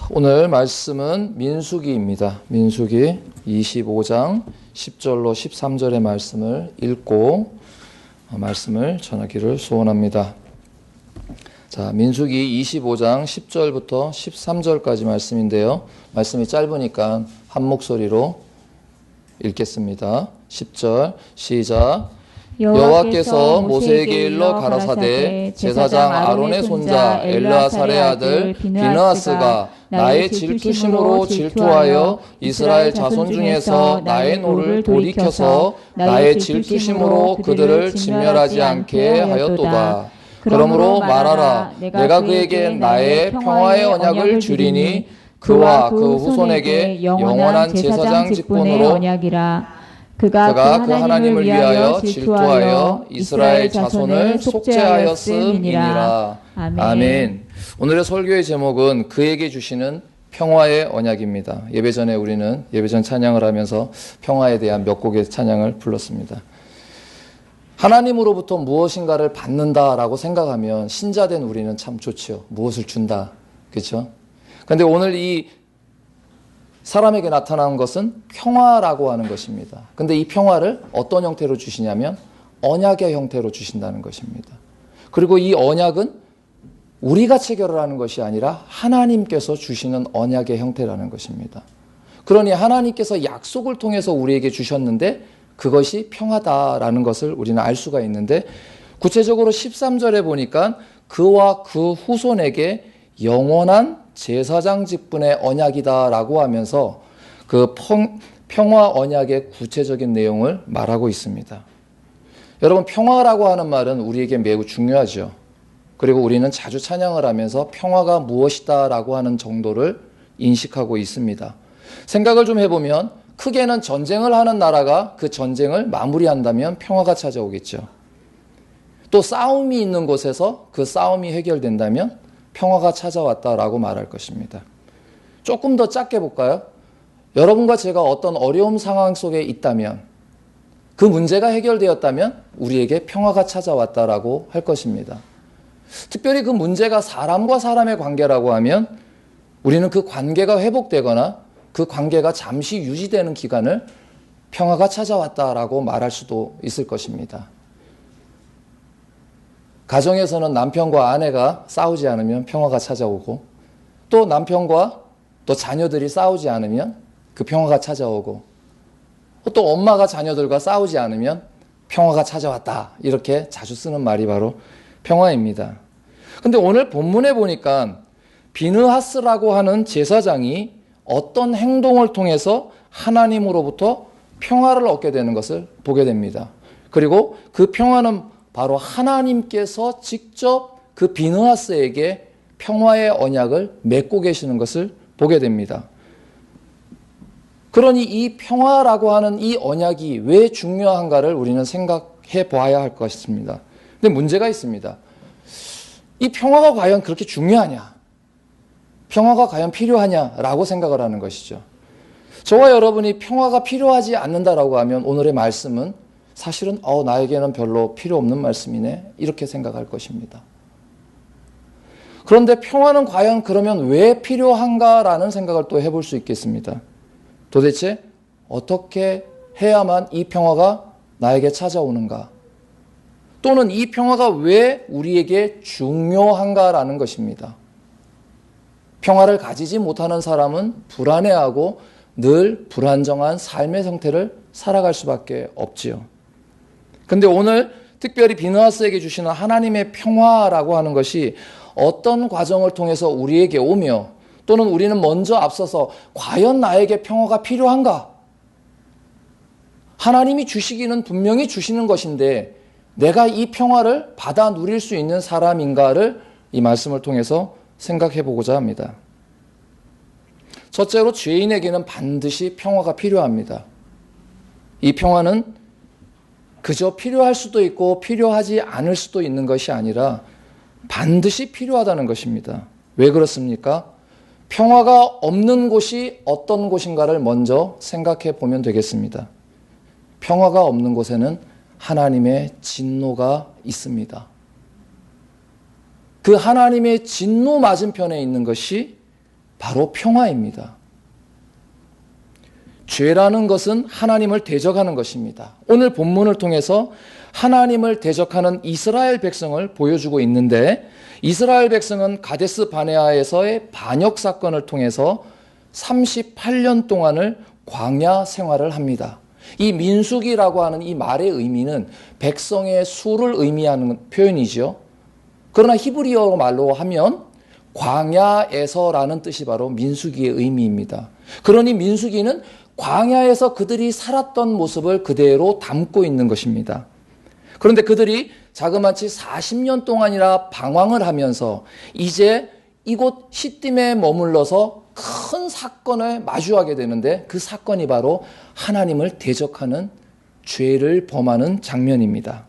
오늘 말씀은 민수기입니다. 민수기 25장 10절로 13절의 말씀을 읽고 말씀을 전하기를 소원합니다. 자, 민수기 25장 10절부터 13절까지 말씀인데요. 말씀이 짧으니까 한 목소리로 읽겠습니다. 10절 시작. 여호와께서 모세에게 일러 가라사대 제사장 아론의 손자 엘르아살의 아들 비느하스가 나의 질투심으로 질투하여 이스라엘 자손 중에서 나의 노를 돌이켜서 나의 질투심으로 그들을 진멸하지 않게 하였도다. 그러므로 말하라. 내가 그에게 나의 평화의 언약을 주리니 그와 그 후손에게 영원한 제사장 직분으로 언약이라. 그가 그 하나님을 위하여 질투하여 이스라엘 자손을 속죄하였음이니라. 아멘. 오늘의 설교의 제목은 그에게 주시는 평화의 언약입니다. 예배전에 우리는 예배전 찬양을 하면서 평화에 대한 몇 곡의 찬양을 불렀습니다. 하나님으로부터 무엇인가를 받는다라고 생각하면 신자된 우리는 참 좋지요. 무엇을 준다. 그렇죠? 그런데 오늘 이 사람에게 나타나는 것은 평화라고 하는 것입니다. 근데 이 평화를 어떤 형태로 주시냐면 언약의 형태로 주신다는 것입니다. 그리고 이 언약은 우리가 체결을 하는 것이 아니라 하나님께서 주시는 언약의 형태라는 것입니다. 그러니 하나님께서 약속을 통해서 우리에게 주셨는데 그것이 평화다라는 것을 우리는 알 수가 있는데 구체적으로 13절에 보니까 그와 그 후손에게 영원한 제사장 직분의 언약이다라고 하면서 그 평화 언약의 구체적인 내용을 말하고 있습니다. 여러분, 평화라고 하는 말은 우리에게 매우 중요하죠. 그리고 우리는 자주 찬양을 하면서 평화가 무엇이다라고 하는 정도를 인식하고 있습니다. 생각을 좀 해보면 크게는 전쟁을 하는 나라가 그 전쟁을 마무리한다면 평화가 찾아오겠죠. 또 싸움이 있는 곳에서 그 싸움이 해결된다면 평화가 찾아왔다라고 말할 것입니다. 조금 더 작게 볼까요? 여러분과 제가 어떤 어려움 상황 속에 있다면 그 문제가 해결되었다면 우리에게 평화가 찾아왔다라고 할 것입니다. 특별히 그 문제가 사람과 사람의 관계라고 하면 우리는 그 관계가 회복되거나 그 관계가 잠시 유지되는 기간을 평화가 찾아왔다라고 말할 수도 있을 것입니다. 가정에서는 남편과 아내가 싸우지 않으면 평화가 찾아오고 또 남편과 또 자녀들이 싸우지 않으면 그 평화가 찾아오고 또 엄마가 자녀들과 싸우지 않으면 평화가 찾아왔다. 이렇게 자주 쓰는 말이 바로 평화입니다. 근데 오늘 본문에 보니까 비느하스라고 하는 제사장이 어떤 행동을 통해서 하나님으로부터 평화를 얻게 되는 것을 보게 됩니다. 그리고 그 평화는 바로 하나님께서 직접 그 비느하스에게 평화의 언약을 맺고 계시는 것을 보게 됩니다. 그러니 이 평화라고 하는 이 언약이 왜 중요한가를 우리는 생각해 봐야 할 것입니다. 근데 문제가 있습니다. 이 평화가 과연 그렇게 중요하냐? 평화가 과연 필요하냐라고 생각을 하는 것이죠. 저와 여러분이 평화가 필요하지 않는다라고 하면 오늘의 말씀은 사실은 나에게는 별로 필요 없는 말씀이네 이렇게 생각할 것입니다. 그런데 평화는 과연 그러면 왜 필요한가라는 생각을 또 해볼 수 있겠습니다. 도대체 어떻게 해야만 이 평화가 나에게 찾아오는가? 또는 이 평화가 왜 우리에게 중요한가라는 것입니다. 평화를 가지지 못하는 사람은 불안해하고 늘 불안정한 삶의 형태를 살아갈 수밖에 없지요. 근데 오늘 특별히 비느하스에게 주시는 하나님의 평화라고 하는 것이 어떤 과정을 통해서 우리에게 오며 또는 우리는 먼저 앞서서 과연 나에게 평화가 필요한가? 하나님이 주시기는 분명히 주시는 것인데 내가 이 평화를 받아 누릴 수 있는 사람인가를 이 말씀을 통해서 생각해 보고자 합니다. 첫째로 죄인에게는 반드시 평화가 필요합니다. 이 평화는 그저 필요할 수도 있고 필요하지 않을 수도 있는 것이 아니라 반드시 필요하다는 것입니다. 왜 그렇습니까? 평화가 없는 곳이 어떤 곳인가를 먼저 생각해 보면 되겠습니다. 평화가 없는 곳에는 하나님의 진노가 있습니다. 그 하나님의 진노 맞은편에 있는 것이 바로 평화입니다. 죄라는 것은 하나님을 대적하는 것입니다. 오늘 본문을 통해서 하나님을 대적하는 이스라엘 백성을 보여주고 있는데, 이스라엘 백성은 가데스 바네아에서의 반역 사건을 통해서 38년 동안을 광야 생활을 합니다. 이 민수기라고 하는 이 말의 의미는 백성의 수를 의미하는 표현이죠. 그러나 히브리어 말로 하면 광야에서라는 뜻이 바로 민수기의 의미입니다. 그러니 민수기는 광야에서 그들이 살았던 모습을 그대로 담고 있는 것입니다. 그런데 그들이 자그마치 40년 동안이나 방황을 하면서 이제 이곳 시딤에 머물러서 큰 사건을 마주하게 되는데, 그 사건이 바로 하나님을 대적하는 죄를 범하는 장면입니다.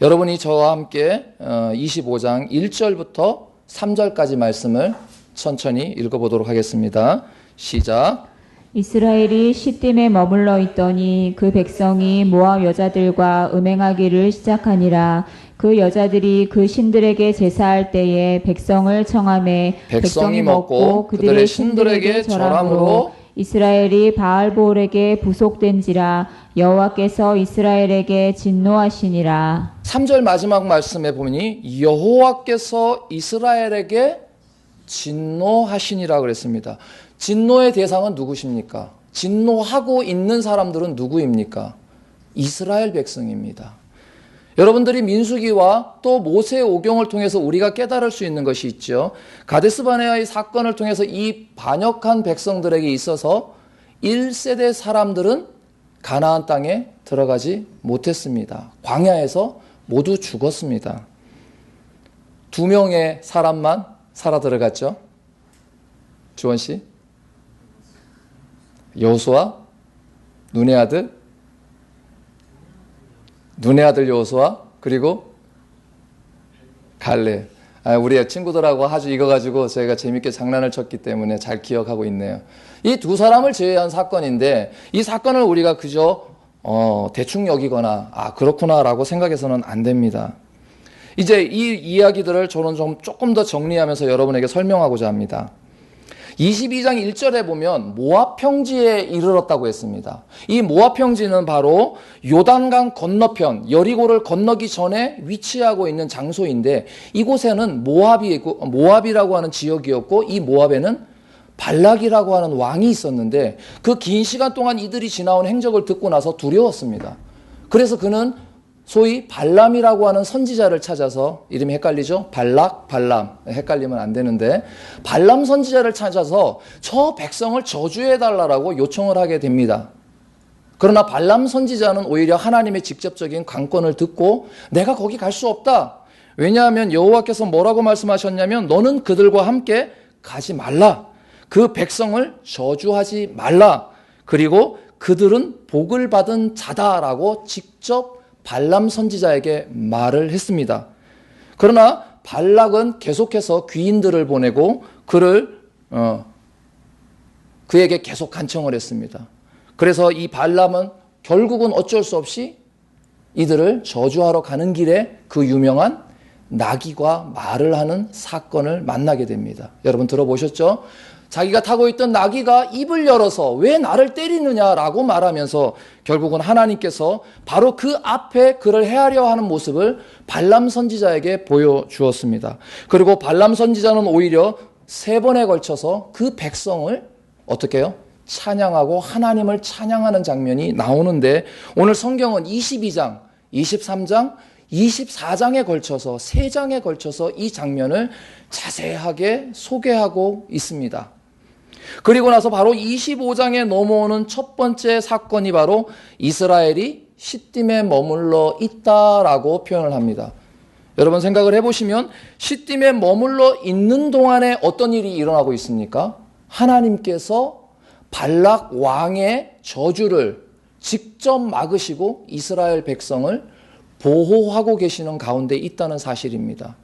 여러분이 저와 함께 25장 1절부터 3절까지 말씀을 천천히 읽어보도록 하겠습니다. 시작. 이스라엘이 시딤에 머물러 있더니 그 백성이 모압 여자들과 음행하기를 시작하니라. 그 여자들이 그 신들에게 제사할 때에 백성을 청하매 백성이 먹고 그들의 신들에게 절함으로 이스라엘이 바알보올에게 부속된지라. 여호와께서 이스라엘에게 진노하시니라. 3절 마지막 말씀에 보니 여호와께서 이스라엘에게 진노하시니라 그랬습니다. 진노의 대상은 누구십니까? 진노하고 있는 사람들은 누구입니까? 이스라엘 백성입니다. 여러분들이 민수기와 또 모세의 오경을 통해서 우리가 깨달을 수 있는 것이 있죠. 가데스 바네아의 사건을 통해서 이 반역한 백성들에게 있어서 1세대 사람들은 가나안 땅에 들어가지 못했습니다. 광야에서 모두 죽었습니다. 2명의 사람만 살아 들어갔죠. 주원 씨, 여호수아, 눈의 아들 여호수아, 그리고 갈렙. 우리 친구들하고 아주 이거 가지고 저희가 재밌게 장난을 쳤기 때문에 잘 기억하고 있네요. 이 두 사람을 제외한 사건인데, 이 사건을 우리가 그저 대충 여기거나 그렇구나라고 생각해서는 안 됩니다. 이제 이 이야기들을 저는 조금 더 정리하면서 여러분에게 설명하고자 합니다. 22장 1절에 보면 모압 평지에 이르렀다고 했습니다. 이 모압 평지는 바로 요단강 건너편 여리고를 건너기 전에 위치하고 있는 장소인데, 이곳에는 모압이라고 하는 지역이었고, 이 모압에는 발락이라고 하는 왕이 있었는데, 그 긴 시간 동안 이들이 지나온 행적을 듣고 나서 두려웠습니다. 그래서 그는 소위 발람이라고 하는 선지자를 찾아서, 이름이 헷갈리죠? 발람 헷갈리면 안 되는데, 발람 선지자를 찾아서 저 백성을 저주해달라고 요청을 하게 됩니다. 그러나 발람 선지자는 오히려 하나님의 직접적인 강권을 듣고 내가 거기 갈 수 없다. 왜냐하면 여호와께서 뭐라고 말씀하셨냐면 너는 그들과 함께 가지 말라. 그 백성을 저주하지 말라. 그리고 그들은 복을 받은 자다라고 직접 발람 선지자에게 말을 했습니다. 그러나 발락은 계속해서 귀인들을 보내고 그에게 계속 간청을 했습니다. 그래서 이 발람은 결국은 어쩔 수 없이 이들을 저주하러 가는 길에 그 유명한 나귀가 말을 하는 사건을 만나게 됩니다. 여러분 들어보셨죠? 자기가 타고 있던 나귀가 입을 열어서 왜 나를 때리느냐라고 말하면서 결국은 하나님께서 바로 그 앞에 그를 해하려 하는 모습을 발람 선지자에게 보여주었습니다. 그리고 발람 선지자는 오히려 3번에 걸쳐서 그 백성을 어떻게 해요? 찬양하고 하나님을 찬양하는 장면이 나오는데, 오늘 성경은 22장, 23장, 24장에 걸쳐서 3장에 걸쳐서 이 장면을 자세하게 소개하고 있습니다. 그리고 나서 바로 25장에 넘어오는 첫 번째 사건이 바로 이스라엘이 시딤에 머물러 있다라고 표현을 합니다. 여러분 생각을 해보시면 시딤에 머물러 있는 동안에 어떤 일이 일어나고 있습니까? 하나님께서 발락 왕의 저주를 직접 막으시고 이스라엘 백성을 보호하고 계시는 가운데 있다는 사실입니다.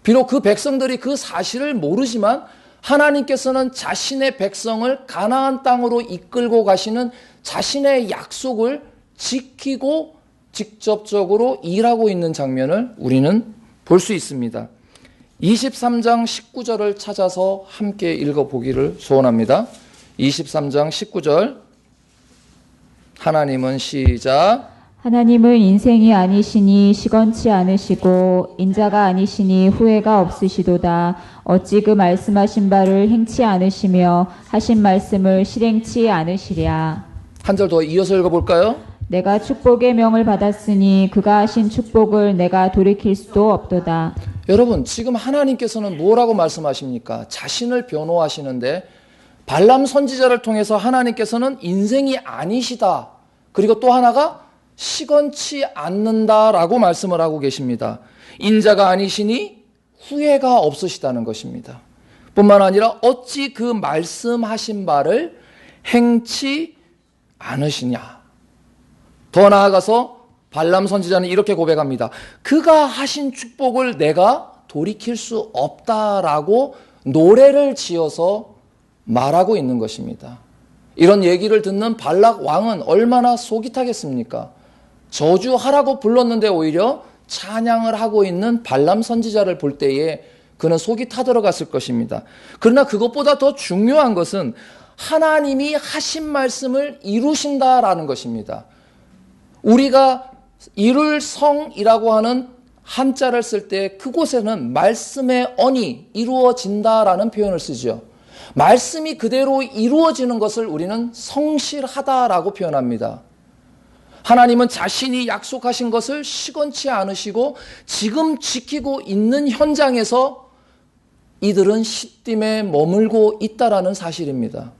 비록 그 백성들이 그 사실을 모르지만 하나님께서는 자신의 백성을 가나안 땅으로 이끌고 가시는 자신의 약속을 지키고 직접적으로 일하고 있는 장면을 우리는 볼 수 있습니다. 23장 19절을 찾아서 함께 읽어보기를 소원합니다. 23장 19절 하나님은 시작. 하나님은 인생이 아니시니 시건치 않으시고 인자가 아니시니 후회가 없으시도다. 어찌 그 말씀하신 바를 행치 않으시며 하신 말씀을 실행치 않으시랴. 한 절 더 이어서 읽어볼까요? 내가 축복의 명을 받았으니 그가 하신 축복을 내가 돌이킬 수도 없도다. 여러분, 지금 하나님께서는 뭐라고 말씀하십니까? 자신을 변호하시는데 발람 선지자를 통해서 하나님께서는 인생이 아니시다. 그리고 또 하나가 시건치 않는다라고 말씀을 하고 계십니다. 인자가 아니시니 후회가 없으시다는 것입니다. 뿐만 아니라 어찌 그 말씀하신 바를 행치 않으시냐. 더 나아가서 발람 선지자는 이렇게 고백합니다. 그가 하신 축복을 내가 돌이킬 수 없다라고 노래를 지어서 말하고 있는 것입니다. 이런 얘기를 듣는 발락 왕은 얼마나 속이 타겠습니까? 저주하라고 불렀는데 오히려 찬양을 하고 있는 발람 선지자를 볼 때에 그는 속이 타들어갔을 것입니다. 그러나 그것보다 더 중요한 것은 하나님이 하신 말씀을 이루신다라는 것입니다. 우리가 이룰 성이라고 하는 한자를 쓸 때 그곳에는 말씀의 언이 이루어진다라는 표현을 쓰죠. 말씀이 그대로 이루어지는 것을 우리는 성실하다라고 표현합니다. 하나님은 자신이 약속하신 것을 시건치 않으시고 지금 지키고 있는 현장에서 이들은 시딤에 머물고 있다라는 사실입니다.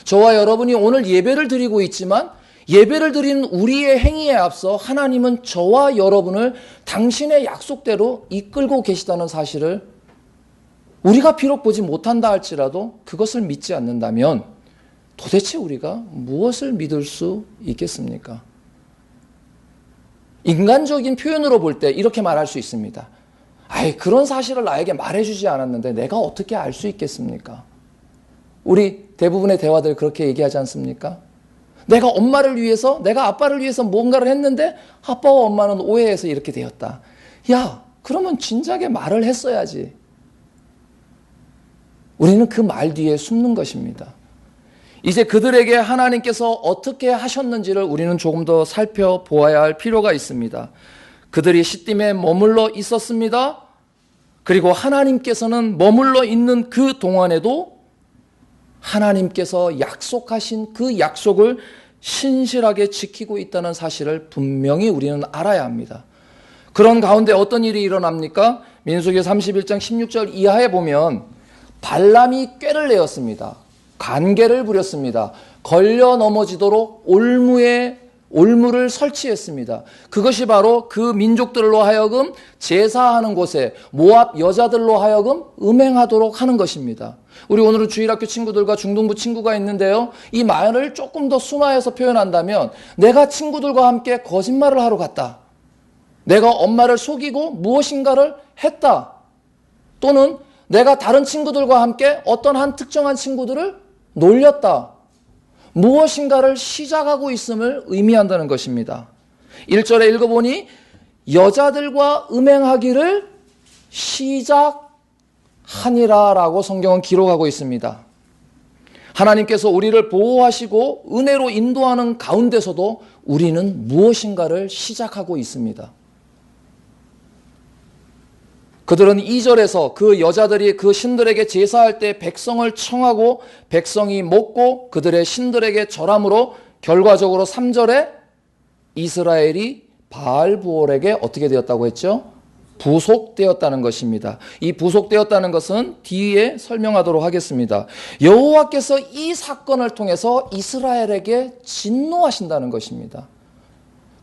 저와 여러분이 오늘 예배를 드리고 있지만 예배를 드리는 우리의 행위에 앞서 하나님은 저와 여러분을 당신의 약속대로 이끌고 계시다는 사실을 우리가 비록 보지 못한다 할지라도 그것을 믿지 않는다면 도대체 우리가 무엇을 믿을 수 있겠습니까? 인간적인 표현으로 볼 때 이렇게 말할 수 있습니다. 아이, 그런 사실을 나에게 말해주지 않았는데 내가 어떻게 알 수 있겠습니까? 우리 대부분의 대화들 그렇게 얘기하지 않습니까? 내가 엄마를 위해서, 내가 아빠를 위해서 뭔가를 했는데 아빠와 엄마는 오해해서 이렇게 되었다. 야, 그러면 진작에 말을 했어야지. 우리는 그 말 뒤에 숨는 것입니다. 이제 그들에게 하나님께서 어떻게 하셨는지를 우리는 조금 더 살펴보아야 할 필요가 있습니다. 그들이 시딤에 머물러 있었습니다. 그리고 하나님께서는 머물러 있는 그 동안에도 하나님께서 약속하신 그 약속을 신실하게 지키고 있다는 사실을 분명히 우리는 알아야 합니다. 그런 가운데 어떤 일이 일어납니까? 민수기 31장 16절 이하에 보면 발람이 꾀를 내었습니다. 간계를 부렸습니다. 걸려 넘어지도록 올무를 설치했습니다. 그것이 바로 그 민족들로 하여금 제사하는 곳에 모압 여자들로 하여금 음행하도록 하는 것입니다. 우리 오늘은 주일학교 친구들과 중등부 친구가 있는데요. 이 말을 조금 더 순화해서 표현한다면 내가 친구들과 함께 거짓말을 하러 갔다. 내가 엄마를 속이고 무엇인가를 했다. 또는 내가 다른 친구들과 함께 어떤 한 특정한 친구들을 놀렸다. 무엇인가를 시작하고 있음을 의미한다는 것입니다. 1절에 읽어보니 여자들과 음행하기를 시작하니라라고 성경은 기록하고 있습니다. 하나님께서 우리를 보호하시고 은혜로 인도하는 가운데서도 우리는 무엇인가를 시작하고 있습니다. 그들은 2절에서 그 여자들이 그 신들에게 제사할 때 백성을 청하고 백성이 먹고 그들의 신들에게 절함으로 결과적으로 3절에 이스라엘이 바알부올에게 어떻게 되었다고 했죠? 부속되었다는 것입니다. 이 부속되었다는 것은 뒤에 설명하도록 하겠습니다. 여호와께서 이 사건을 통해서 이스라엘에게 진노하신다는 것입니다.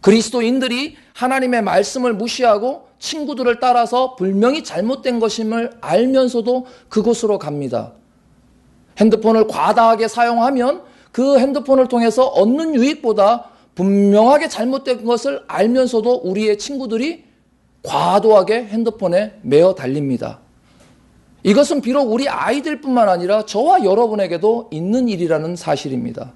그리스도인들이 하나님의 말씀을 무시하고 친구들을 따라서 분명히 잘못된 것임을 알면서도 그곳으로 갑니다. 핸드폰을 과다하게 사용하면 그 핸드폰을 통해서 얻는 유익보다 분명하게 잘못된 것을 알면서도 우리의 친구들이 과도하게 핸드폰에 매어 달립니다. 이것은 비록 우리 아이들뿐만 아니라 저와 여러분에게도 있는 일이라는 사실입니다.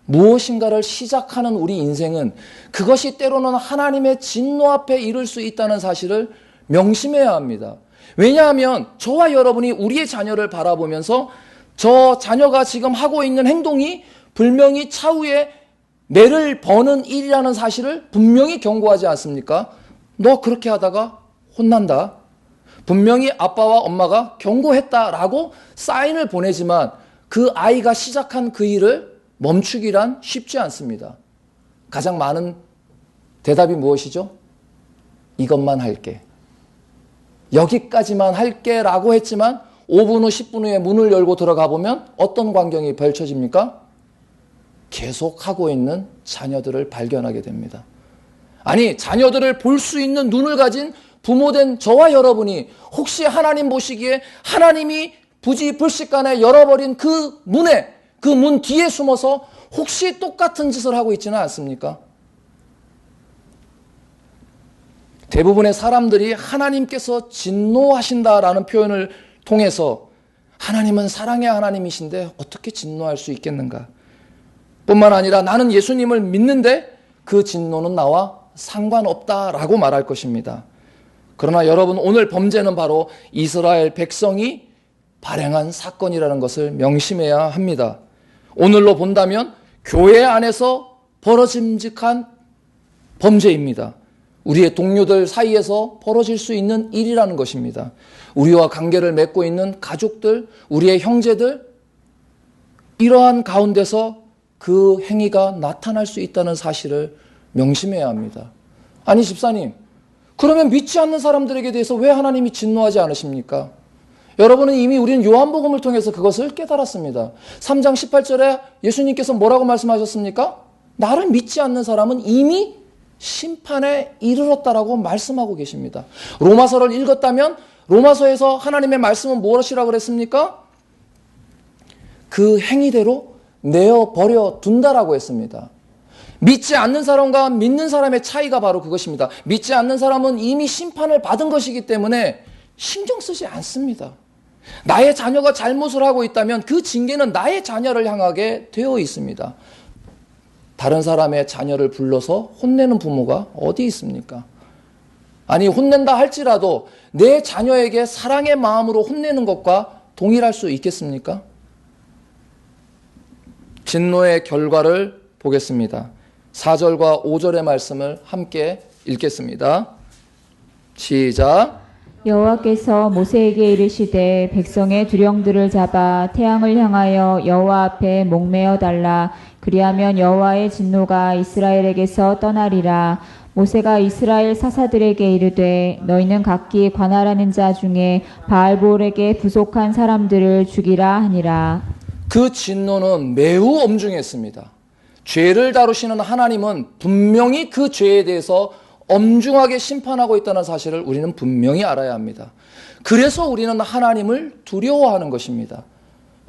무엇인가를 시작하는 우리 인생은 그것이 때로는 하나님의 진노 앞에 이를 수 있다는 사실을 명심해야 합니다. 왜냐하면 저와 여러분이 우리의 자녀를 바라보면서 저 자녀가 지금 하고 있는 행동이 분명히 차후에 매를 버는 일이라는 사실을 분명히 경고하지 않습니까? 너 그렇게 하다가 혼난다. 분명히 아빠와 엄마가 경고했다라고 사인을 보내지만 그 아이가 시작한 그 일을 멈추기란 쉽지 않습니다. 가장 많은 대답이 무엇이죠? 이것만 할게. 여기까지만 할게 라고 했지만 5분 후 10분 후에 문을 열고 들어가 보면 어떤 광경이 펼쳐집니까? 계속 하고 있는 자녀들을 발견하게 됩니다. 아니, 자녀들을 볼 수 있는 눈을 가진 부모된 저와 여러분이 혹시 하나님 보시기에 하나님이 부지불식간에 열어버린 그 문에, 그 문 뒤에 숨어서 혹시 똑같은 짓을 하고 있지는 않습니까? 대부분의 사람들이 하나님께서 진노하신다라는 표현을 통해서 하나님은 사랑의 하나님이신데 어떻게 진노할 수 있겠는가? 뿐만 아니라 나는 예수님을 믿는데 그 진노는 나와 상관없다라고 말할 것입니다. 그러나 여러분, 오늘 범죄는 바로 이스라엘 백성이 발행한 사건이라는 것을 명심해야 합니다. 오늘로 본다면 교회 안에서 벌어짐직한 범죄입니다. 우리의 동료들 사이에서 벌어질 수 있는 일이라는 것입니다. 우리와 관계를 맺고 있는 가족들, 우리의 형제들, 이러한 가운데서 그 행위가 나타날 수 있다는 사실을 명심해야 합니다. 아니, 집사님, 그러면 믿지 않는 사람들에게 대해서 왜 하나님이 진노하지 않으십니까? 여러분은 이미 우리는 요한복음을 통해서 그것을 깨달았습니다. 3장 18절에 예수님께서 뭐라고 말씀하셨습니까? 나를 믿지 않는 사람은 이미 심판에 이르렀다라고 말씀하고 계십니다. 로마서를 읽었다면 로마서에서 하나님의 말씀은 무엇이라고 그랬습니까? 그 행위대로 내어버려 둔다라고 했습니다. 믿지 않는 사람과 믿는 사람의 차이가 바로 그것입니다. 믿지 않는 사람은 이미 심판을 받은 것이기 때문에 신경 쓰지 않습니다. 나의 자녀가 잘못을 하고 있다면 그 징계는 나의 자녀를 향하게 되어 있습니다. 다른 사람의 자녀를 불러서 혼내는 부모가 어디 있습니까? 아니, 혼낸다 할지라도 내 자녀에게 사랑의 마음으로 혼내는 것과 동일할 수 있겠습니까? 진노의 결과를 보겠습니다. 4절과 5절의 말씀을 함께 읽겠습니다. 시작. 여호와께서 모세에게 이르시되 백성의 두령들을 잡아 태양을 향하여 여호와 앞에 목매어 달라. 그리하면 여호와의 진노가 이스라엘에게서 떠나리라. 모세가 이스라엘 사사들에게 이르되 너희는 각기 관할하는 자 중에 바알볼에게 부속한 사람들을 죽이라 하니라. 그 진노는 매우 엄중했습니다. 죄를 다루시는 하나님은 분명히 그 죄에 대해서 엄중하게 심판하고 있다는 사실을 우리는 분명히 알아야 합니다. 그래서 우리는 하나님을 두려워하는 것입니다.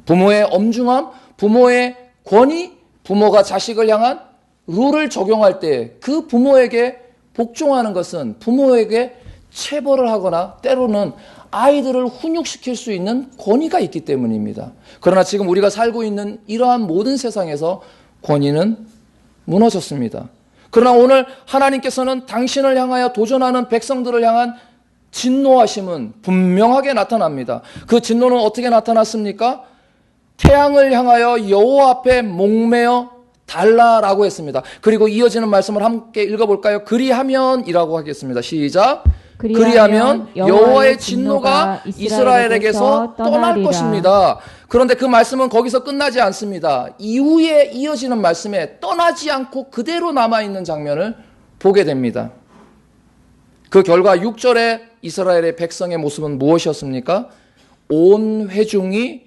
부모의 엄중함, 부모의 권위, 부모가 자식을 향한 룰을 적용할 때 그 부모에게 복종하는 것은 부모에게 체벌을 하거나 때로는 아이들을 훈육시킬 수 있는 권위가 있기 때문입니다. 그러나 지금 우리가 살고 있는 이러한 모든 세상에서 권위는 무너졌습니다. 그러나 오늘 하나님께서는 당신을 향하여 도전하는 백성들을 향한 진노하심은 분명하게 나타납니다. 그 진노는 어떻게 나타났습니까? 태양을 향하여 여호와 앞에 목매어 달라라고 했습니다. 그리고 이어지는 말씀을 함께 읽어볼까요? 그리하면이라고 하겠습니다. 시작. 그리하면 여호와의 진노가 이스라엘에게서 떠날 것입니다. 그런데 그 말씀은 거기서 끝나지 않습니다. 이후에 이어지는 말씀에 떠나지 않고 그대로 남아있는 장면을 보게 됩니다. 그 결과 6절에 이스라엘의 백성의 모습은 무엇이었습니까? 온 회중이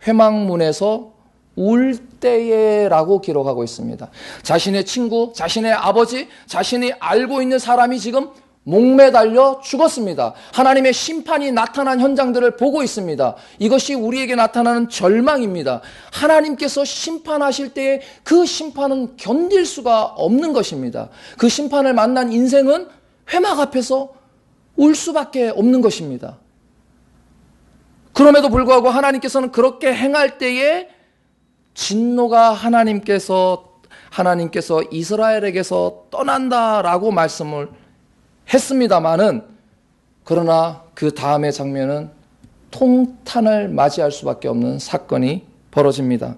회막문에서 울 때에라고 기록하고 있습니다. 자신의 친구, 자신의 아버지, 자신이 알고 있는 사람이 지금 목매달려 죽었습니다. 하나님의 심판이 나타난 현장들을 보고 있습니다. 이것이 우리에게 나타나는 절망입니다. 하나님께서 심판하실 때에 그 심판은 견딜 수가 없는 것입니다. 그 심판을 만난 인생은 회막 앞에서 울 수밖에 없는 것입니다. 그럼에도 불구하고 하나님께서는 그렇게 행할 때에 진노가 하나님께서 이스라엘에게서 떠난다라고 말씀을 했습니다마는 그러나 그 다음의 장면은 통탄을 맞이할 수밖에 없는 사건이 벌어집니다.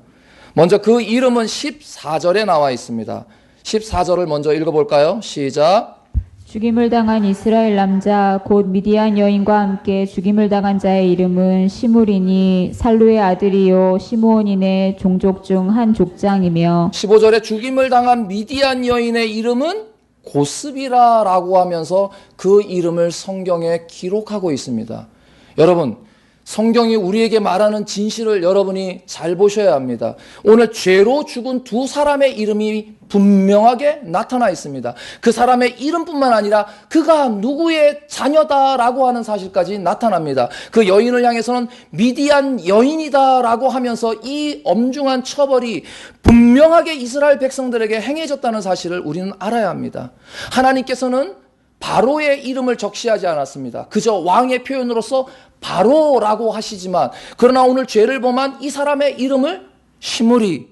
먼저 그 이름은 14절에 나와 있습니다. 14절을 먼저 읽어볼까요? 시작. 죽임을 당한 이스라엘 남자 곧 미디안 여인과 함께 죽임을 당한 자의 이름은 시므리니 살루의 아들이요 시므온인의 종족 중 한 족장이며 15절에 죽임을 당한 미디안 여인의 이름은 고스비라라고 하면서 그 이름을 성경에 기록하고 있습니다. 여러분, 성경이 우리에게 말하는 진실을 여러분이 잘 보셔야 합니다. 오늘 죄로 죽은 두 사람의 이름이 분명하게 나타나 있습니다. 그 사람의 이름뿐만 아니라 그가 누구의 자녀다라고 하는 사실까지 나타납니다. 그 여인을 향해서는 미디안 여인이다라고 하면서 이 엄중한 처벌이 분명하게 이스라엘 백성들에게 행해졌다는 사실을 우리는 알아야 합니다. 하나님께서는 바로의 이름을 적시하지 않았습니다. 그저 왕의 표현으로서 바로라고 하시지만, 그러나 오늘 죄를 범한 이 사람의 이름을 시므리,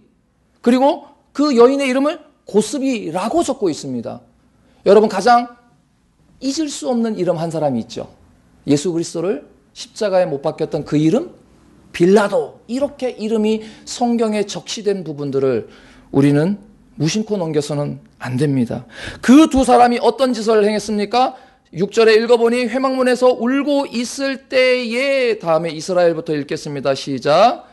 그리고 그 여인의 이름을 고스비라고 적고 있습니다. 여러분, 가장 잊을 수 없는 이름 한 사람이 있죠. 예수 그리스도를 십자가에 못 박혔던 그 이름, 빌라도. 이렇게 이름이 성경에 적시된 부분들을 우리는 무심코 넘겨서는 안 됩니다. 그 두 사람이 어떤 짓을 행했습니까? 6절에 읽어보니 회막문에서 울고 있을 때에, 다음에 이스라엘부터 읽겠습니다. 시작.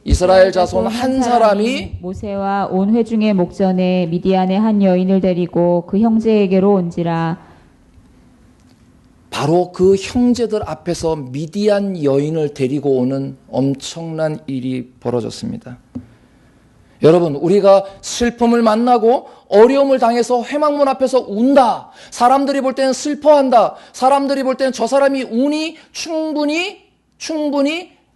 이스라엘 자손 한 사람이 모세와 온 회중의 목전에 미디안의 한 여인을 데리고 그 형제에게로 온지라. 바로 그 형제들 앞에서 미디안 여인을 데리고 오는 엄청난 일이 벌어졌습니다. 여러분, 우리가 슬픔을 만나고 어려움을 당해서 회막문 앞에서 운다. 사람들이 볼 때는 슬퍼한다. 사람들이 볼 때는 저 사람이 우니 충분히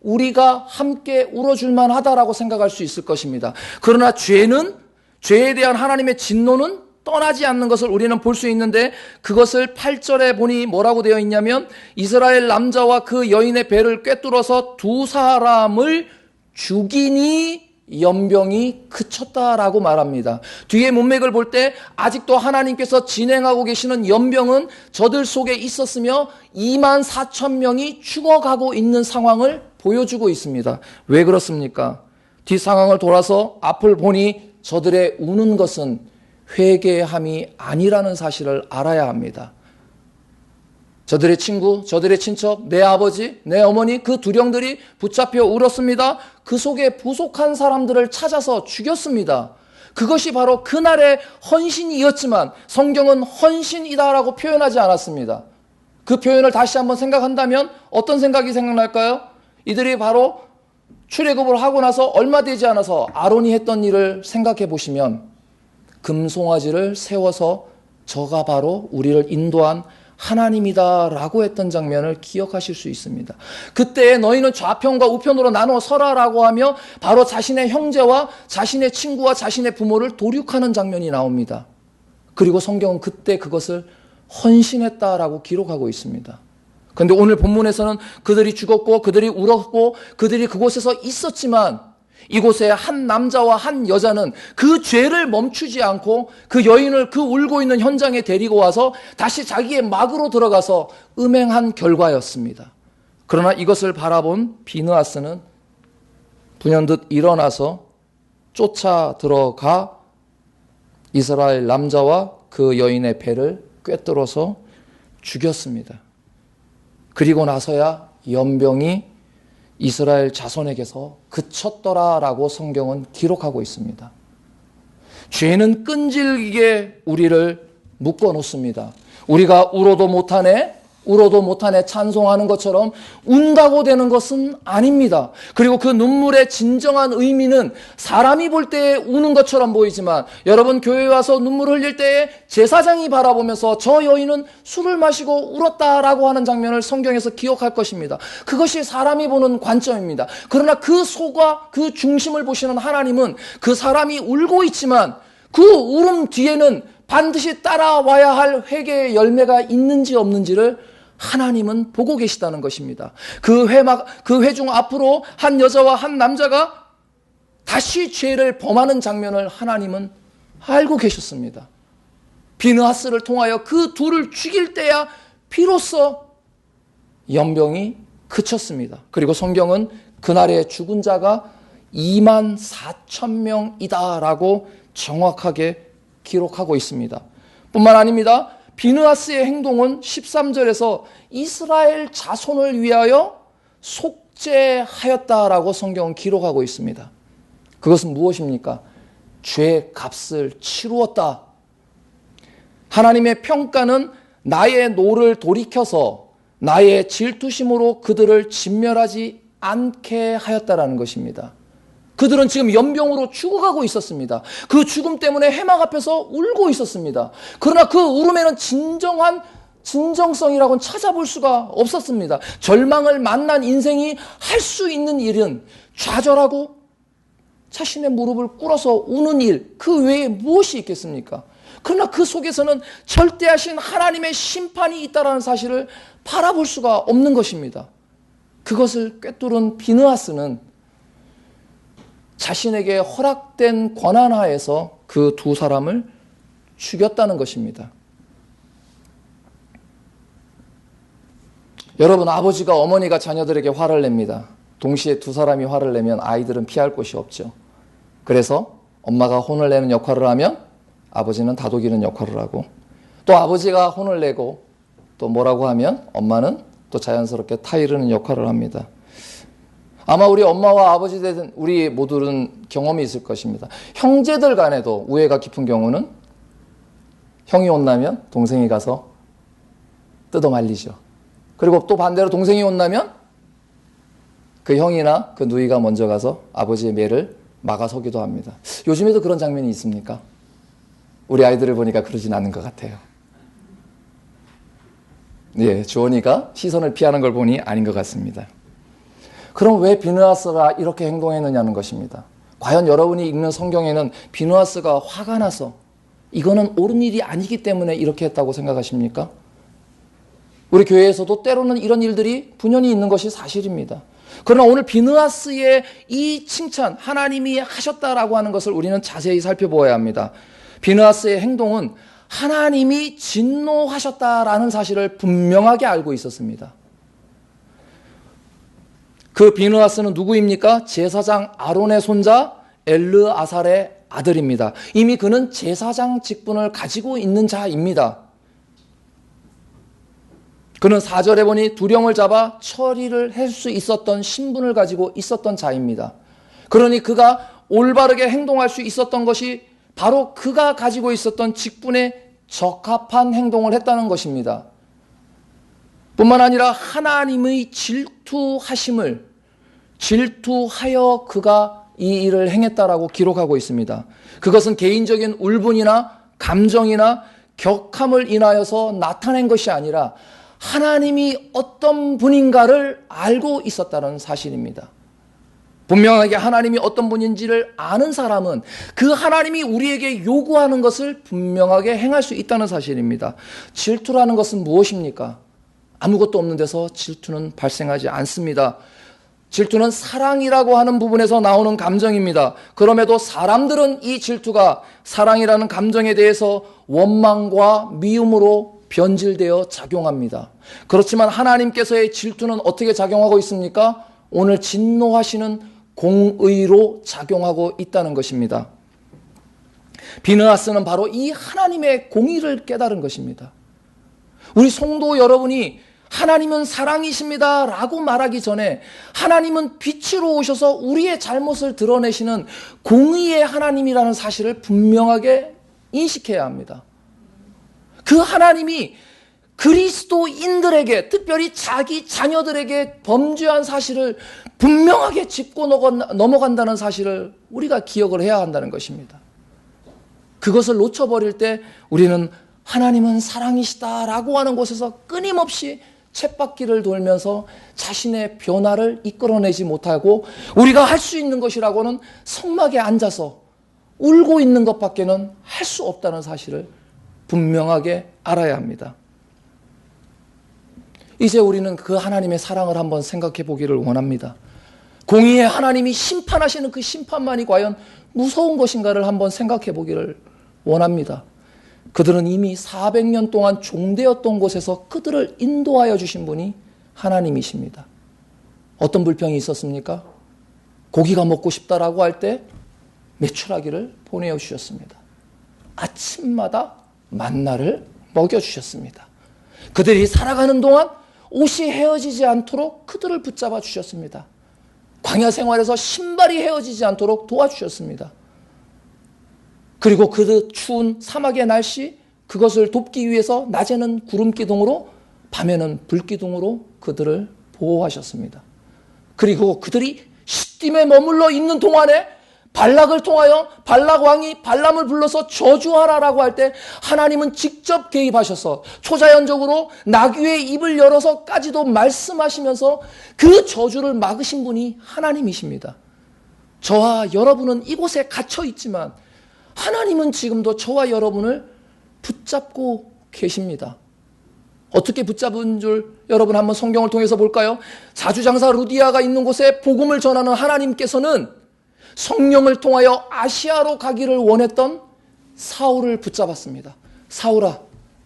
우리가 함께 울어줄만 하다라고 생각할 수 있을 것입니다. 그러나 죄에 대한 하나님의 진노는 떠나지 않는 것을 우리는 볼 수 있는데, 그것을 8절에 보니 뭐라고 되어 있냐면, 이스라엘 남자와 그 여인의 배를 꿰뚫어서 두 사람을 죽이니 연병이 그쳤다라고 말합니다. 뒤에 문맥을 볼 때 아직도 하나님께서 진행하고 계시는 연병은 저들 속에 있었으며 2만 4천 명이 죽어가고 있는 상황을 보여주고 있습니다. 왜 그렇습니까? 뒷 상황을 돌아서 앞을 보니 저들의 우는 것은 회개함이 아니라는 사실을 알아야 합니다. 저들의 친구, 저들의 친척, 내 아버지, 내 어머니, 그 두령들이 붙잡혀 울었습니다. 그 속에 부속한 사람들을 찾아서 죽였습니다. 그것이 바로 그날의 헌신이었지만 성경은 헌신이다라고 표현하지 않았습니다. 그 표현을 다시 한번 생각한다면 어떤 생각이 생각날까요? 이들이 바로 출애굽을 하고 나서 얼마 되지 않아서 아론이 했던 일을 생각해 보시면, 금송아지를 세워서 저가 바로 우리를 인도한 하나님이다라고 했던 장면을 기억하실 수 있습니다. 그때 너희는 좌편과 우편으로 나눠 서라라고 하며 바로 자신의 형제와 자신의 친구와 자신의 부모를 도륙하는 장면이 나옵니다. 그리고 성경은 그때 그것을 헌신했다라고 기록하고 있습니다. 그런데 오늘 본문에서는 그들이 죽었고 그들이 울었고 그들이 그곳에서 있었지만, 이곳에 한 남자와 한 여자는 그 죄를 멈추지 않고 그 여인을 그 울고 있는 현장에 데리고 와서 다시 자기의 막으로 들어가서 음행한 결과였습니다. 그러나 이것을 바라본 비느하스는 불현듯 일어나서 쫓아 들어가 이스라엘 남자와 그 여인의 배를 꿰뚫어서 죽였습니다. 그리고 나서야 연병이 이스라엘 자손에게서 그쳤더라라고 성경은 기록하고 있습니다. 죄는 끈질기게 우리를 묶어 놓습니다. 우리가 울어도 못하네 찬송하는 것처럼 운다고 되는 것은 아닙니다. 그리고 그 눈물의 진정한 의미는 사람이 볼 때 우는 것처럼 보이지만, 여러분 교회에 와서 눈물 흘릴 때에 제사장이 바라보면서 저 여인은 술을 마시고 울었다라고 하는 장면을 성경에서 기억할 것입니다. 그것이 사람이 보는 관점입니다. 그러나 그 속과 그 중심을 보시는 하나님은 그 사람이 울고 있지만 그 울음 뒤에는 반드시 따라와야 할 회개의 열매가 있는지 없는지를 하나님은 보고 계시다는 것입니다. 그 회중 앞으로 한 여자와 한 남자가 다시 죄를 범하는 장면을 하나님은 알고 계셨습니다. 비느하스를 통하여 그 둘을 죽일 때야 비로소 연병이 그쳤습니다. 그리고 성경은 그날의 죽은 자가 2만 4천 명이다라고 정확하게 기록하고 있습니다. 뿐만 아닙니다. 비느하스의 행동은 13절에서 이스라엘 자손을 위하여 속죄하였다라고 성경은 기록하고 있습니다. 그것은 무엇입니까? 죄의 값을 치루었다. 하나님의 평가는 나의 노를 돌이켜서 나의 질투심으로 그들을 진멸하지 않게 하였다라는 것입니다. 그들은 지금 연병으로 죽어가고 있었습니다. 그 죽음 때문에 해막 앞에서 울고 있었습니다. 그러나 그 울음에는 진정성이라고는 찾아볼 수가 없었습니다. 절망을 만난 인생이 할 수 있는 일은 좌절하고 자신의 무릎을 꿇어서 우는 일, 그 외에 무엇이 있겠습니까? 그러나 그 속에서는 절대하신 하나님의 심판이 있다는 사실을 바라볼 수가 없는 것입니다. 그것을 꿰뚫은 비느하스는 자신에게 허락된 권한하에서 그 두 사람을 죽였다는 것입니다. 여러분, 아버지가 어머니가 자녀들에게 화를 냅니다. 동시에 두 사람이 화를 내면 아이들은 피할 곳이 없죠. 그래서 엄마가 혼을 내는 역할을 하면 아버지는 다독이는 역할을 하고, 또 아버지가 혼을 내고 또 뭐라고 하면 엄마는 또 자연스럽게 타이르는 역할을 합니다. 아마 우리 엄마와 아버지 된 우리 모두는 경험이 있을 것입니다. 형제들 간에도 우애가 깊은 경우는 형이 혼나면 동생이 가서 뜯어 말리죠. 그리고 또 반대로 동생이 혼나면 그 형이나 그 누이가 먼저 가서 아버지의 매를 막아서기도 합니다. 요즘에도 그런 장면이 있습니까? 우리 아이들을 보니까 그러진 않는 것 같아요. 예, 주원이가 시선을 피하는 걸 보니 아닌 것 같습니다. 그럼 왜 비느하스가 이렇게 행동했느냐는 것입니다. 과연 여러분이 읽는 성경에는 비느하스가 화가 나서 이거는 옳은 일이 아니기 때문에 이렇게 했다고 생각하십니까? 우리 교회에서도 때로는 이런 일들이 분연히 있는 것이 사실입니다. 그러나 오늘 비느하스의 이 칭찬, 하나님이 하셨다라고 하는 것을 우리는 자세히 살펴보아야 합니다. 비느하스의 행동은 하나님이 진노하셨다라는 사실을 분명하게 알고 있었습니다. 그 비느하스는 누구입니까? 제사장 아론의 손자 엘르아살의 아들입니다. 이미 그는 제사장 직분을 가지고 있는 자입니다. 그는 4절에 보니 두령을 잡아 처리를 할 수 있었던 신분을 가지고 있었던 자입니다. 그러니 그가 올바르게 행동할 수 있었던 것이 바로 그가 가지고 있었던 직분에 적합한 행동을 했다는 것입니다. 뿐만 아니라 하나님의 질투하여 그가 이 일을 행했다라고 기록하고 있습니다. 그것은 개인적인 울분이나 감정이나 격함을 인하여서 나타낸 것이 아니라 하나님이 어떤 분인가를 알고 있었다는 사실입니다. 분명하게 하나님이 어떤 분인지를 아는 사람은 그 하나님이 우리에게 요구하는 것을 분명하게 행할 수 있다는 사실입니다. 질투라는 것은 무엇입니까? 아무것도 없는 데서 질투는 발생하지 않습니다. 질투는 사랑이라고 하는 부분에서 나오는 감정입니다. 그럼에도 사람들은 이 질투가 사랑이라는 감정에 대해서 원망과 미움으로 변질되어 작용합니다. 그렇지만 하나님께서의 질투는 어떻게 작용하고 있습니까? 오늘 진노하시는 공의로 작용하고 있다는 것입니다. 비느하스는 바로 이 하나님의 공의를 깨달은 것입니다. 우리 성도 여러분이 하나님은 사랑이십니다 라고 말하기 전에 하나님은 빛으로 오셔서 우리의 잘못을 드러내시는 공의의 하나님이라는 사실을 분명하게 인식해야 합니다. 그 하나님이 그리스도인들에게, 특별히 자기 자녀들에게 범죄한 사실을 분명하게 짚고 넘어간다는 사실을 우리가 기억을 해야 한다는 것입니다. 그것을 놓쳐버릴 때 우리는 하나님은 사랑이시다라고 하는 곳에서 끊임없이 쳇바퀴를 돌면서 자신의 변화를 이끌어내지 못하고 우리가 할 수 있는 것이라고는 성막에 앉아서 울고 있는 것밖에는 할 수 없다는 사실을 분명하게 알아야 합니다. 이제 우리는 그 하나님의 사랑을 한번 생각해 보기를 원합니다. 공의의 하나님이 심판하시는 그 심판만이 과연 무서운 것인가를 한번 생각해 보기를 원합니다. 그들은 이미 400년 동안 종되었던 곳에서 그들을 인도하여 주신 분이 하나님이십니다. 어떤 불평이 있었습니까? 고기가 먹고 싶다라고 할 때 메추라기를 보내주셨습니다. 아침마다 만나를 먹여주셨습니다. 그들이 살아가는 동안 옷이 헤어지지 않도록 그들을 붙잡아 주셨습니다. 광야 생활에서 신발이 헤어지지 않도록 도와주셨습니다. 그리고 그 추운 사막의 날씨, 그것을 돕기 위해서 낮에는 구름 기둥으로 밤에는 불 기둥으로 그들을 보호하셨습니다. 그리고 그들이 시딤에 머물러 있는 동안에 발락을 통하여 발락 왕이 발람을 불러서 저주하라라고 할 때 하나님은 직접 개입하셔서 초자연적으로 나귀의 입을 열어서까지도 말씀하시면서 그 저주를 막으신 분이 하나님이십니다. 저와 여러분은 이곳에 갇혀 있지만 하나님은 지금도 저와 여러분을 붙잡고 계십니다. 어떻게 붙잡은 줄 여러분 한번 성경을 통해서 볼까요? 사주장사 루디아가 있는 곳에 복음을 전하는 하나님께서는 성령을 통하여 아시아로 가기를 원했던 사울을 붙잡았습니다. 사울아,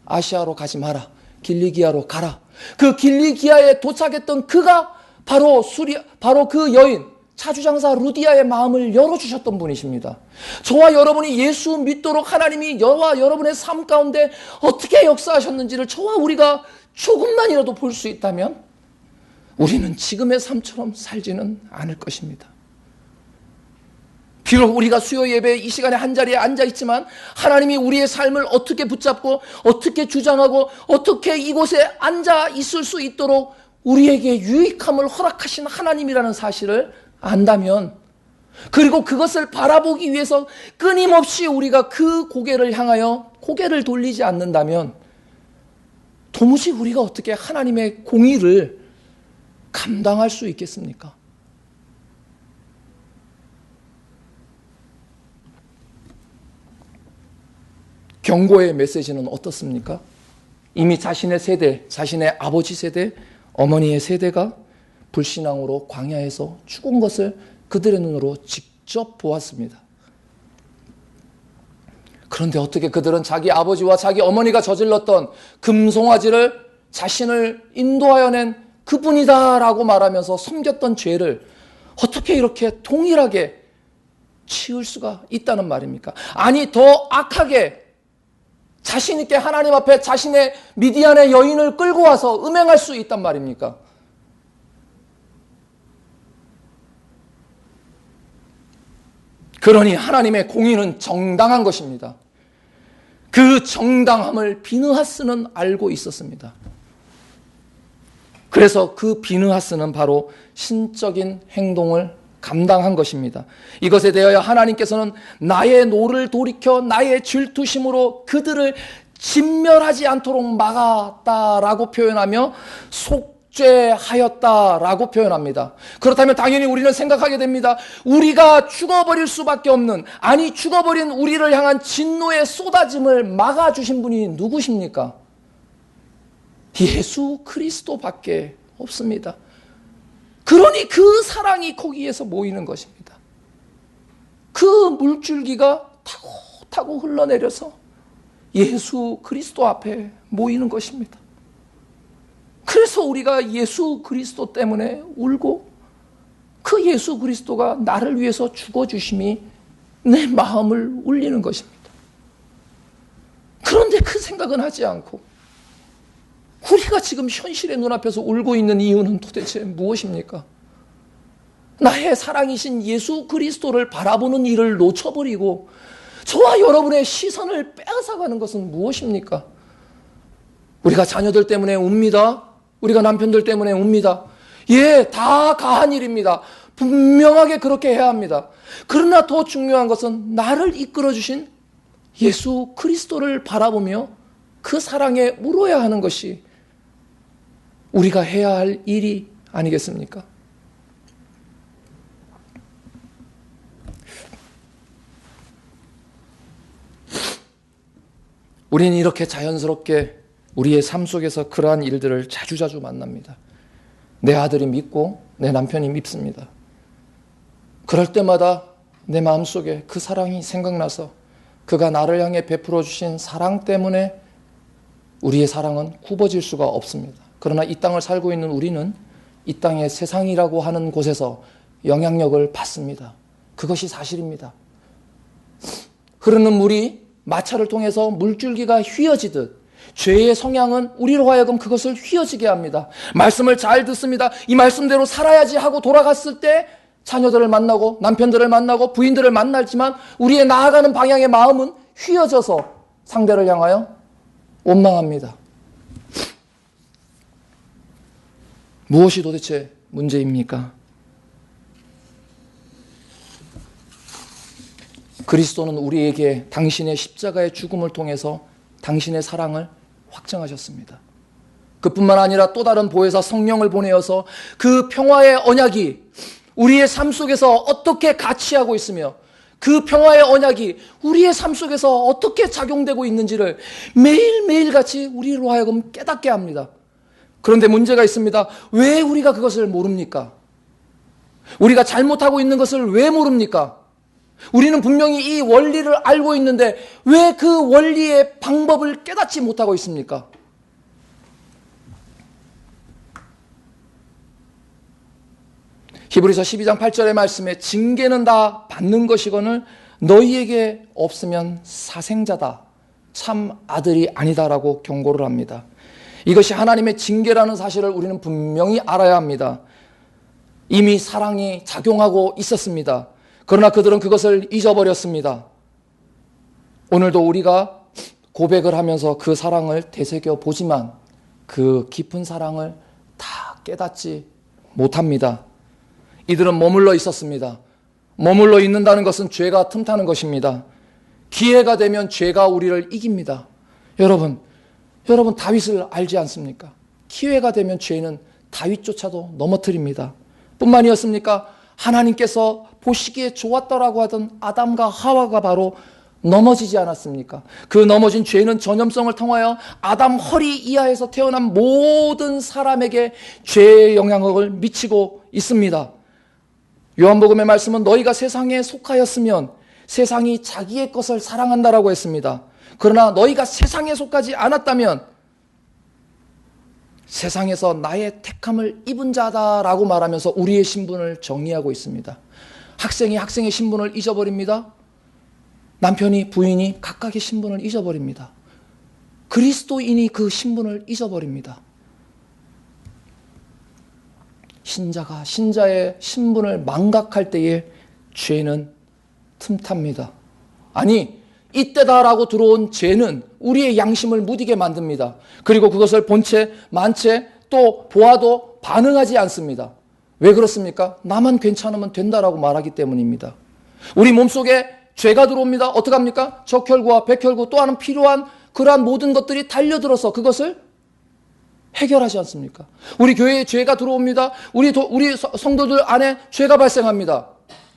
아시아로 가지 마라. 길리기아로 가라. 그 길리기아에 도착했던 그가 바로 그 여인 사주장사 루디아의 마음을 열어주셨던 분이십니다. 저와 여러분이 예수 믿도록 하나님이 저와 여러분의 삶 가운데 어떻게 역사하셨는지를 저와 우리가 조금만이라도 볼 수 있다면 우리는 지금의 삶처럼 살지는 않을 것입니다. 비록 우리가 수요 예배 이 시간에 한 자리에 앉아 있지만 하나님이 우리의 삶을 어떻게 붙잡고 어떻게 주장하고 어떻게 이곳에 앉아 있을 수 있도록 우리에게 유익함을 허락하신 하나님이라는 사실을 안다면, 그리고 그것을 바라보기 위해서 끊임없이 우리가 그 고개를 향하여 고개를 돌리지 않는다면 도무지 우리가 어떻게 하나님의 공의를 감당할 수 있겠습니까? 경고의 메시지는 어떻습니까? 이미 자신의 세대, 자신의 아버지 세대, 어머니의 세대가 불신앙으로 광야에서 죽은 것을 그들의 눈으로 직접 보았습니다. 그런데 어떻게 그들은 자기 아버지와 자기 어머니가 저질렀던 금송아지를 자신을 인도하여 낸 그분이다라고 말하면서 섬겼던 죄를 어떻게 이렇게 동일하게 치울 수가 있다는 말입니까? 아니, 더 악하게 자신 있게 하나님 앞에 자신의 미디안의 여인을 끌고 와서 음행할 수 있단 말입니까? 그러니 하나님의 공의는 정당한 것입니다. 그 정당함을 비느하스는 알고 있었습니다. 그래서 그 비느하스는 바로 신적인 행동을 감당한 것입니다. 이것에 대하여 하나님께서는 나의 노를 돌이켜 나의 질투심으로 그들을 진멸하지 않도록 막았다라고 표현하며 속죄하였다라고 표현합니다. 그렇다면 당연히 우리는 생각하게 됩니다. 우리가 죽어버릴 수밖에 없는, 아니 죽어버린 우리를 향한 진노의 쏟아짐을 막아주신 분이 누구십니까? 예수 그리스도밖에 없습니다. 그러니 그 사랑이 거기에서 모이는 것입니다. 그 물줄기가 타고 흘러내려서 예수 그리스도 앞에 모이는 것입니다. 그래서 우리가 예수 그리스도 때문에 울고 그 예수 그리스도가 나를 위해서 죽어주심이 내 마음을 울리는 것입니다. 그런데 그 생각은 하지 않고 우리가 지금 현실의 눈앞에서 울고 있는 이유는 도대체 무엇입니까? 나의 사랑이신 예수 그리스도를 바라보는 일을 놓쳐버리고 저와 여러분의 시선을 빼앗아가는 것은 무엇입니까? 우리가 자녀들 때문에 웁니다. 우리가 남편들 때문에 웁니다. 예, 다 가한 일입니다. 분명하게 그렇게 해야 합니다. 그러나 더 중요한 것은 나를 이끌어주신 예수 그리스도를 바라보며 그 사랑에 물어야 하는 것이 우리가 해야 할 일이 아니겠습니까? 우리는 이렇게 자연스럽게 우리의 삶 속에서 그러한 일들을 자주자주 만납니다. 내 아들이 믿고 내 남편이 믿습니다. 그럴 때마다 내 마음속에 그 사랑이 생각나서 그가 나를 향해 베풀어 주신 사랑 때문에 우리의 사랑은 굽어질 수가 없습니다. 그러나 이 땅을 살고 있는 우리는 이 땅의 세상이라고 하는 곳에서 영향력을 받습니다. 그것이 사실입니다. 흐르는 물이 마찰을 통해서 물줄기가 휘어지듯 죄의 성향은 우리로 하여금 그것을 휘어지게 합니다. 말씀을 잘 듣습니다. 이 말씀대로 살아야지 하고 돌아갔을 때 자녀들을 만나고 남편들을 만나고 부인들을 만날지만 우리의 나아가는 방향의 마음은 휘어져서 상대를 향하여 원망합니다. 무엇이 도대체 문제입니까? 그리스도는 우리에게 당신의 십자가의 죽음을 통해서 당신의 사랑을 확증하셨습니다. 그뿐만 아니라 또 다른 보혜사 성령을 보내어서 그 평화의 언약이 우리의 삶 속에서 어떻게 가치하고 있으며 그 평화의 언약이 우리의 삶 속에서 어떻게 작용되고 있는지를 매일매일 같이 우리로 하여금 깨닫게 합니다. 그런데 문제가 있습니다. 왜 우리가 그것을 모릅니까? 우리가 잘못하고 있는 것을 왜 모릅니까? 우리는 분명히 이 원리를 알고 있는데 왜 그 원리의 방법을 깨닫지 못하고 있습니까? 히브리서 12장 8절의 말씀에 징계는 다 받는 것이거늘 너희에게 없으면 사생자다, 참 아들이 아니다라고 경고를 합니다. 이것이 하나님의 징계라는 사실을 우리는 분명히 알아야 합니다. 이미 사랑이 작용하고 있었습니다. 그러나 그들은 그것을 잊어버렸습니다. 오늘도 우리가 고백을 하면서 그 사랑을 되새겨 보지만 그 깊은 사랑을 다 깨닫지 못합니다. 이들은 머물러 있었습니다. 머물러 있는다는 것은 죄가 틈타는 것입니다. 기회가 되면 죄가 우리를 이깁니다. 여러분 다윗을 알지 않습니까? 기회가 되면 죄는 다윗조차도 넘어뜨립니다. 뿐만이었습니까? 하나님께서 보시기에 좋았더라고 하던 아담과 하와가 바로 넘어지지 않았습니까? 그 넘어진 죄는 전염성을 통하여 아담 허리 이하에서 태어난 모든 사람에게 죄의 영향을 미치고 있습니다. 요한복음의 말씀은 너희가 세상에 속하였으면 세상이 자기의 것을 사랑한다라고 했습니다. 그러나 너희가 세상에 속하지 않았다면 세상에서 나의 택함을 입은 자다라고 말하면서 우리의 신분을 정리하고 있습니다. 학생이 학생의 신분을 잊어버립니다. 남편이 부인이 각각의 신분을 잊어버립니다. 그리스도인이 그 신분을 잊어버립니다. 신자가 신자의 신분을 망각할 때에 죄는 틈탑니다. 아니, 이때다라고 들어온 죄는 우리의 양심을 무디게 만듭니다. 그리고 그것을 본채, 만채 또 보아도 반응하지 않습니다. 왜 그렇습니까? 나만 괜찮으면 된다라고 말하기 때문입니다. 우리 몸속에 죄가 들어옵니다. 어떡합니까? 적혈구와 백혈구 또 하는 필요한 그러한 모든 것들이 달려들어서 그것을 해결하지 않습니까? 우리 교회에 죄가 들어옵니다. 우리 성도들 안에 죄가 발생합니다.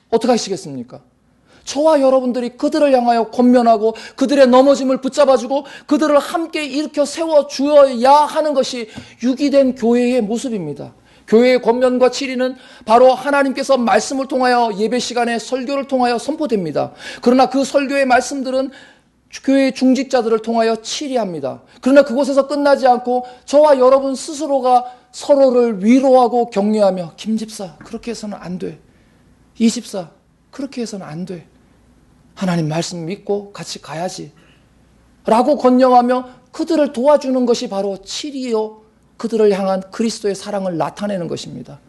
어떻게 하시겠습니까? 저와 여러분들이 그들을 향하여 권면하고 그들의 넘어짐을 붙잡아주고 그들을 함께 일으켜 세워주어야 하는 것이 유기된 교회의 모습입니다. 교회의 권면과 치리는 바로 하나님께서 말씀을 통하여 예배 시간에 설교를 통하여 선포됩니다. 그러나 그 설교의 말씀들은 교회의 중직자들을 통하여 치리합니다. 그러나 그곳에서 끝나지 않고 저와 여러분 스스로가 서로를 위로하고 격려하며 김 집사 그렇게 해서는 안 돼. 이 집사 그렇게 해서는 안 돼. 하나님 말씀 믿고 같이 가야지 라고 권영하며 그들을 도와주는 것이 바로 치리요 그들을 향한 그리스도의 사랑을 나타내는 것입니다.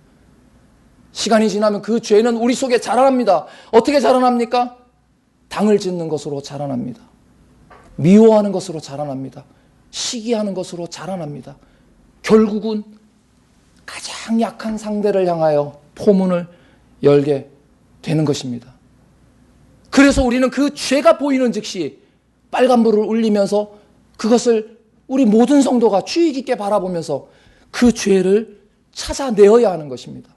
시간이 지나면 그 죄는 우리 속에 자라납니다. 어떻게 자라납니까? 당을 짓는 것으로 자라납니다. 미워하는 것으로 자라납니다. 시기하는 것으로 자라납니다. 결국은 가장 약한 상대를 향하여 포문을 열게 되는 것입니다. 그래서 우리는 그 죄가 보이는 즉시 빨간불을 울리면서 그것을 우리 모든 성도가 주의 깊게 바라보면서 그 죄를 찾아내어야 하는 것입니다.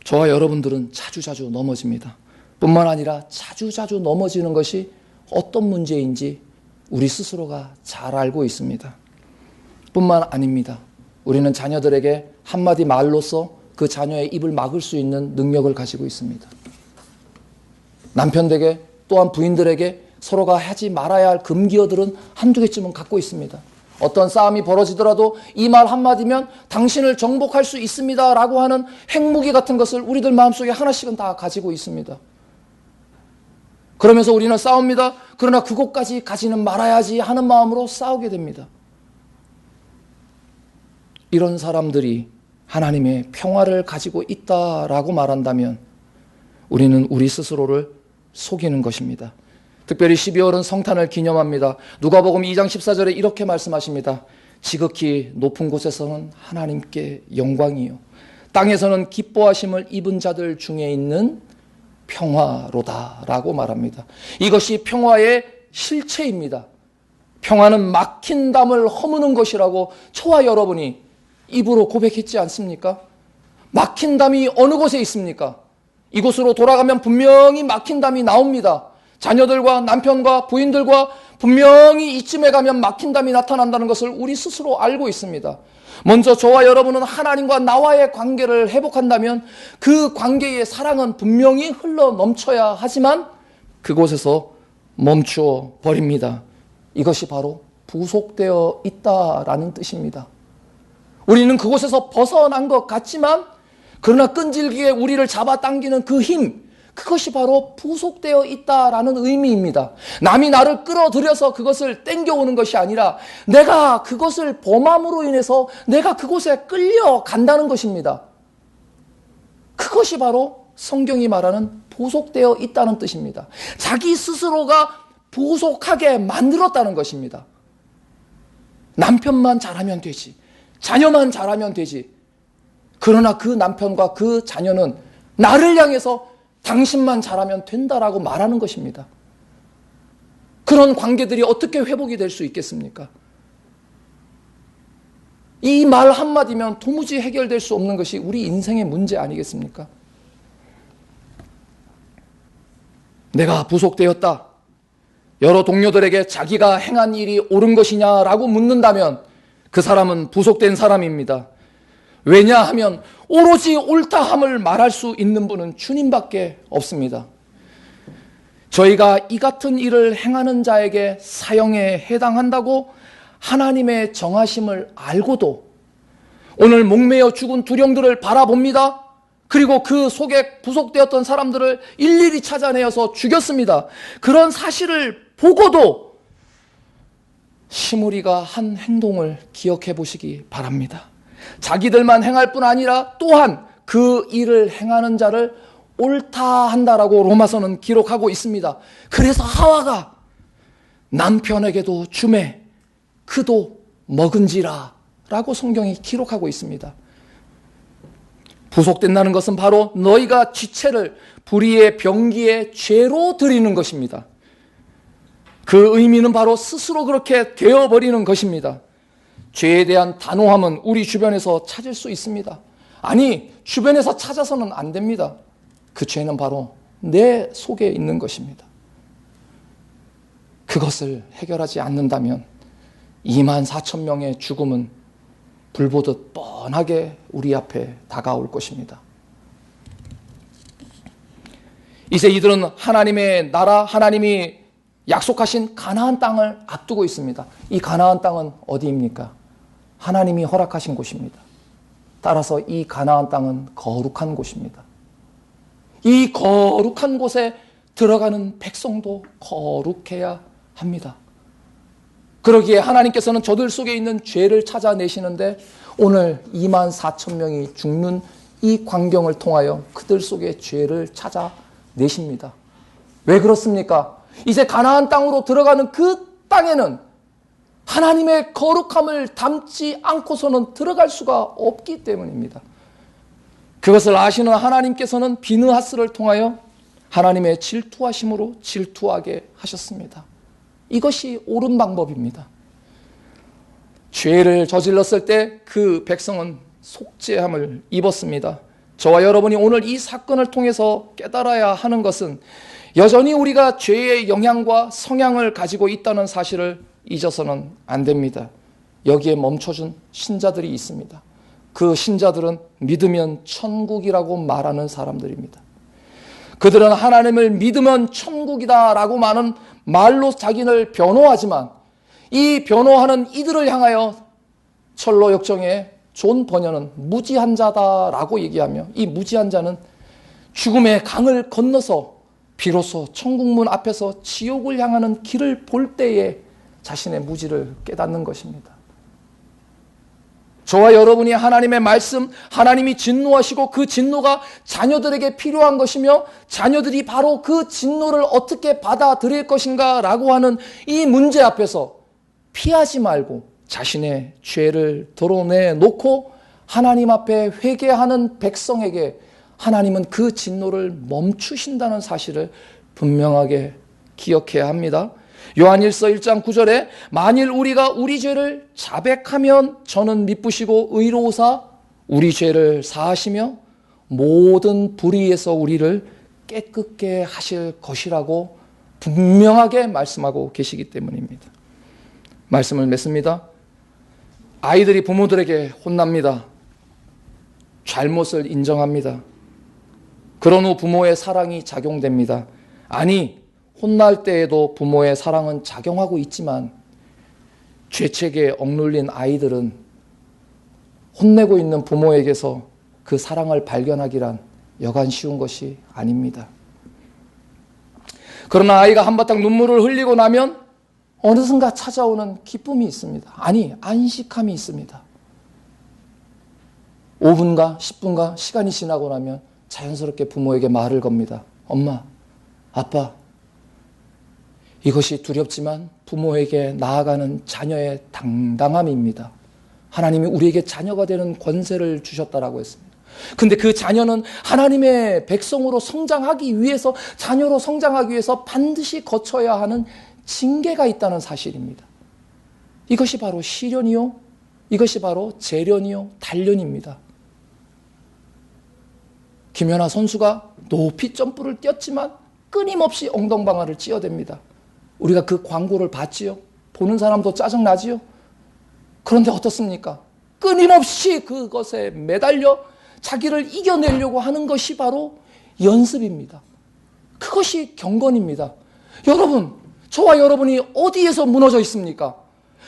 저와 여러분들은 자주자주 넘어집니다. 뿐만 아니라 자주자주 넘어지는 것이 어떤 문제인지 우리 스스로가 잘 알고 있습니다. 뿐만 아닙니다. 우리는 자녀들에게 한마디 말로써 그 자녀의 입을 막을 수 있는 능력을 가지고 있습니다. 남편에게 또한 부인들에게 서로가 하지 말아야 할 금기어들은 한두 개쯤은 갖고 있습니다. 어떤 싸움이 벌어지더라도 이 말 한마디면 당신을 정복할 수 있습니다 라고 하는 핵무기 같은 것을 우리들 마음속에 하나씩은 다 가지고 있습니다. 그러면서 우리는 싸웁니다. 그러나 그곳까지 가지는 말아야지 하는 마음으로 싸우게 됩니다. 이런 사람들이 하나님의 평화를 가지고 있다라고 말한다면 우리는 우리 스스로를 속이는 것입니다. 특별히 12월은 성탄을 기념합니다. 누가복음 2장 14절에 이렇게 말씀하십니다. 지극히 높은 곳에서는 하나님께 영광이요 땅에서는 기뻐하심을 입은 자들 중에 있는 평화로다 라고 말합니다. 이것이 평화의 실체입니다. 평화는 막힌 담을 허무는 것이라고 저와 여러분이 입으로 고백했지 않습니까? 막힌 담이 어느 곳에 있습니까? 이곳으로 돌아가면 분명히 막힌 담이 나옵니다. 자녀들과 남편과 부인들과 분명히 이쯤에 가면 막힌 담이 나타난다는 것을 우리 스스로 알고 있습니다. 먼저 저와 여러분은 하나님과 나와의 관계를 회복한다면 그 관계의 사랑은 분명히 흘러 넘쳐야 하지만 그곳에서 멈추어 버립니다. 이것이 바로 부속되어 있다라는 뜻입니다. 우리는 그곳에서 벗어난 것 같지만 그러나 끈질기게 우리를 잡아당기는 그 힘, 그것이 바로 부속되어 있다라는 의미입니다. 남이 나를 끌어들여서 그것을 땡겨오는 것이 아니라 내가 그것을 범함으로 인해서 내가 그곳에 끌려간다는 것입니다. 그것이 바로 성경이 말하는 부속되어 있다는 뜻입니다. 자기 스스로가 부속하게 만들었다는 것입니다. 남편만 잘하면 되지. 자녀만 잘하면 되지. 그러나 그 남편과 그 자녀는 나를 향해서 당신만 잘하면 된다라고 말하는 것입니다. 그런 관계들이 어떻게 회복이 될 수 있겠습니까? 이 말 한마디면 도무지 해결될 수 없는 것이 우리 인생의 문제 아니겠습니까? 내가 부속되었다. 여러 동료들에게 자기가 행한 일이 옳은 것이냐라고 묻는다면 그 사람은 부속된 사람입니다. 왜냐하면 오로지 옳다함을 말할 수 있는 분은 주님밖에 없습니다. 저희가 이 같은 일을 행하는 자에게 사형에 해당한다고 하나님의 정하심을 알고도 오늘 목매어 죽은 두령들을 바라봅니다. 그리고 그 속에 부속되었던 사람들을 일일이 찾아내어서 죽였습니다. 그런 사실을 보고도 시므리가 한 행동을 기억해 보시기 바랍니다. 자기들만 행할 뿐 아니라 또한 그 일을 행하는 자를 옳다 한다라고 로마서는 기록하고 있습니다. 그래서 하와가 남편에게도 주매 그도 먹은지라 라고 성경이 기록하고 있습니다. 부속된다는 것은 바로 너희가 지체를 불의의 병기의 죄로 드리는 것입니다. 그 의미는 바로 스스로 그렇게 되어버리는 것입니다. 죄에 대한 단호함은 우리 주변에서 찾을 수 있습니다. 아니, 주변에서 찾아서는 안 됩니다. 그 죄는 바로 내 속에 있는 것입니다. 그것을 해결하지 않는다면 24,000명의 죽음은 불보듯 뻔하게 우리 앞에 다가올 것입니다. 이제 이들은 하나님의 나라, 하나님이 약속하신 가나안 땅을 앞두고 있습니다. 이 가나안 땅은 어디입니까? 하나님이 허락하신 곳입니다. 따라서 이 가나안 땅은 거룩한 곳입니다. 이 거룩한 곳에 들어가는 백성도 거룩해야 합니다. 그러기에 하나님께서는 저들 속에 있는 죄를 찾아내시는데 오늘 24,000명이 죽는 이 광경을 통하여 그들 속의 죄를 찾아내십니다. 왜 그렇습니까? 이제 가나안 땅으로 들어가는 그 땅에는 하나님의 거룩함을 담지 않고서는 들어갈 수가 없기 때문입니다. 그것을 아시는 하나님께서는 비느하스를 통하여 하나님의 질투하심으로 질투하게 하셨습니다. 이것이 옳은 방법입니다. 죄를 저질렀을 때 그 백성은 속죄함을 입었습니다. 저와 여러분이 오늘 이 사건을 통해서 깨달아야 하는 것은 여전히 우리가 죄의 영향과 성향을 가지고 있다는 사실을 잊어서는 안 됩니다. 여기에 멈춰준 신자들이 있습니다. 그 신자들은 믿으면 천국이라고 말하는 사람들입니다. 그들은 하나님을 믿으면 천국이다라고 말로 자기를 변호하지만 이 변호하는 이들을 향하여 철로 역정의 존 버녀는 무지한 자다라고 얘기하며 이 무지한 자는 죽음의 강을 건너서 비로소 천국문 앞에서 지옥을 향하는 길을 볼 때에 자신의 무지를 깨닫는 것입니다. 저와 여러분이 하나님의 말씀, 하나님이 진노하시고 그 진노가 자녀들에게 필요한 것이며 자녀들이 바로 그 진노를 어떻게 받아들일 것인가 라고 하는 이 문제 앞에서 피하지 말고 자신의 죄를 드러내놓고 하나님 앞에 회개하는 백성에게 하나님은 그 진노를 멈추신다는 사실을 분명하게 기억해야 합니다. 요한일서 1장 9절에 만일 우리가 우리 죄를 자백하면 저는 미쁘시고 의로우사 우리 죄를 사하시며 모든 불의에서 우리를 깨끗게 하실 것이라고 분명하게 말씀하고 계시기 때문입니다. 말씀을 맺습니다. 아이들이 부모들에게 혼납니다. 잘못을 인정합니다. 그런 후 부모의 사랑이 작용됩니다. 아니, 혼날 때에도 부모의 사랑은 작용하고 있지만 죄책에 억눌린 아이들은 혼내고 있는 부모에게서 그 사랑을 발견하기란 여간 쉬운 것이 아닙니다. 그러나 아이가 한바탕 눈물을 흘리고 나면 어느샌가 찾아오는 기쁨이 있습니다. 아니, 안식함이 있습니다. 5분가 10분가 시간이 지나고 나면 자연스럽게 부모에게 말을 겁니다. 엄마, 아빠, 이것이 두렵지만 부모에게 나아가는 자녀의 당당함입니다. 하나님이 우리에게 자녀가 되는 권세를 주셨다라고 했습니다. 근데 그 자녀는 하나님의 백성으로 성장하기 위해서, 자녀로 성장하기 위해서 반드시 거쳐야 하는 징계가 있다는 사실입니다. 이것이 바로 시련이요, 이것이 바로 재련이요, 단련입니다. 김연아 선수가 높이 점프를 뛰었지만 끊임없이 엉덩방아를 찧어댑니다. 우리가 그 광고를 봤지요. 보는 사람도 짜증나지요. 그런데 어떻습니까? 끊임없이 그것에 매달려 자기를 이겨내려고 하는 것이 바로 연습입니다. 그것이 경건입니다. 여러분, 저와 여러분이 어디에서 무너져 있습니까?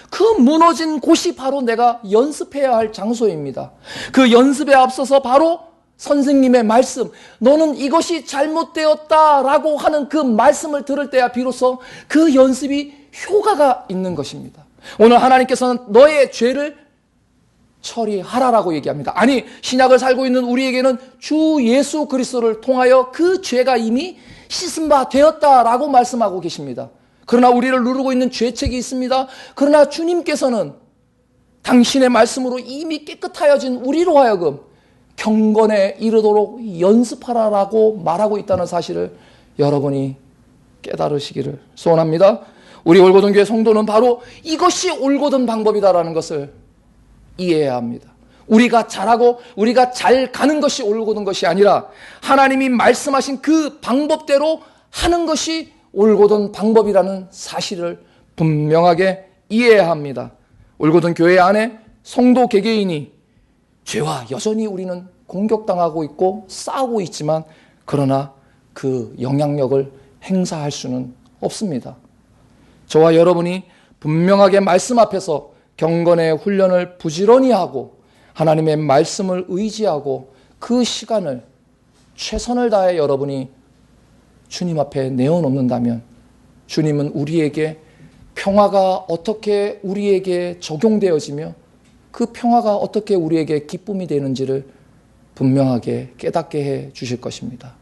그 무너진 곳이 바로 내가 연습해야 할 장소입니다. 그 연습에 앞서서 바로 선생님의 말씀, 너는 이것이 잘못되었다라고 하는 그 말씀을 들을 때야 비로소 그 연습이 효과가 있는 것입니다. 오늘 하나님께서는 너의 죄를 처리하라라고 얘기합니다. 아니, 신약을 살고 있는 우리에게는 주 예수 그리스도를 통하여 그 죄가 이미 씻은 바 되었다라고 말씀하고 계십니다. 그러나 우리를 누르고 있는 죄책이 있습니다. 그러나 주님께서는 당신의 말씀으로 이미 깨끗하여진 우리로 하여금 경건에 이르도록 연습하라라고 말하고 있다는 사실을 여러분이 깨달으시기를 소원합니다. 우리 올고든 교회 성도는 바로 이것이 올고든 방법이다라는 것을 이해해야 합니다. 우리가 잘하고 우리가 잘 가는 것이 올고든 것이 아니라 하나님이 말씀하신 그 방법대로 하는 것이 올고든 방법이라는 사실을 분명하게 이해해야 합니다. 올고든 교회 안에 성도 개개인이 죄와 여전히 우리는 공격당하고 있고 싸우고 있지만 그러나 그 영향력을 행사할 수는 없습니다. 저와 여러분이 분명하게 말씀 앞에서 경건의 훈련을 부지런히 하고 하나님의 말씀을 의지하고 그 시간을 최선을 다해 여러분이 주님 앞에 내어놓는다면 주님은 우리에게 평화가 어떻게 우리에게 적용되어지며 그 평화가 어떻게 우리에게 기쁨이 되는지를 분명하게 깨닫게 해 주실 것입니다.